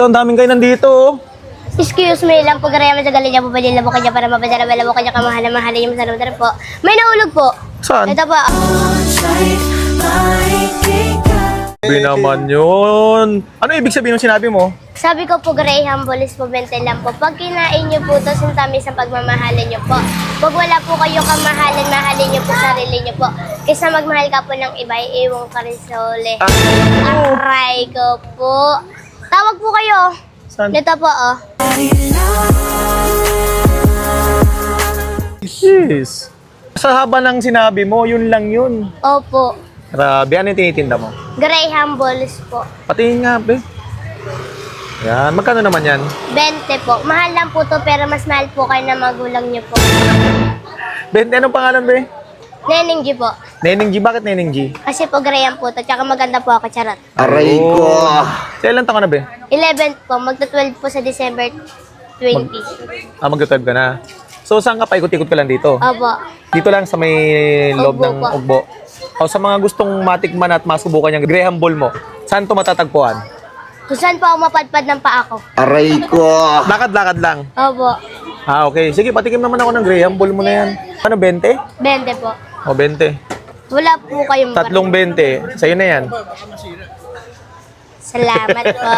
Ang daming kayo nandito, oh. Excuse me lang po, garaya masagaling niya po ba nila po kanya para mapadala po kanya kamahal-mahalin yung masalamadan po. May nahulog po. Saan? Ito po. Sabi naman yun. Ano ibig sabihin ng sinabi mo? Sabi ko po, Graham Bolis po, 20 lang po. Pag kinain niyo po ito, sintamis ang pagmamahalin niyo po. Pag wala po kayo kamahalin, mahalin niyo po sarili niyo po. Kaysa magmahal ka po ng iba, iiwang ka rin sa uli. Aray ko po. Tawag po kayo. Saan? Ito po, oh. Yes. Sa haba ng sinabi mo, yun lang yun. Opo. Grabe, ano yung tinitinda mo? Graham Bolis po. Patingin nga, be. Yan, magkano naman yan? 20 po. Mahal lang po to, pero mas mahal po kayo na magulang niyo po. 20, anong pangalan, be? Neneng G po. Neneng G, bakit Neneng G? Kasi po Graham po to, tsaka maganda po ako, charot. Aray ko. Sa ilang taon ka na, be? 11 po, magta-12 po sa December 20. Mag-12 ka na. So, saan ka pa? Ikot-ikot ka lang dito? Opo. Dito lang sa may loob Ugbo ng po. ugbo. O sa mga gustong matikman at masubukan yung Graham Ball mo, saan to matatagpuan? Kung saan po ako mapadpad ng paa ko. Aray ko. Lakad-lakad lang. Opo. Ah, okay. Sige, patikim naman ako ng Graham Ball mo na yan. Ano, 20? 20 po. O, 20. Wala po kayong Tatlong 20. Sa'yo na yan. Salamat po.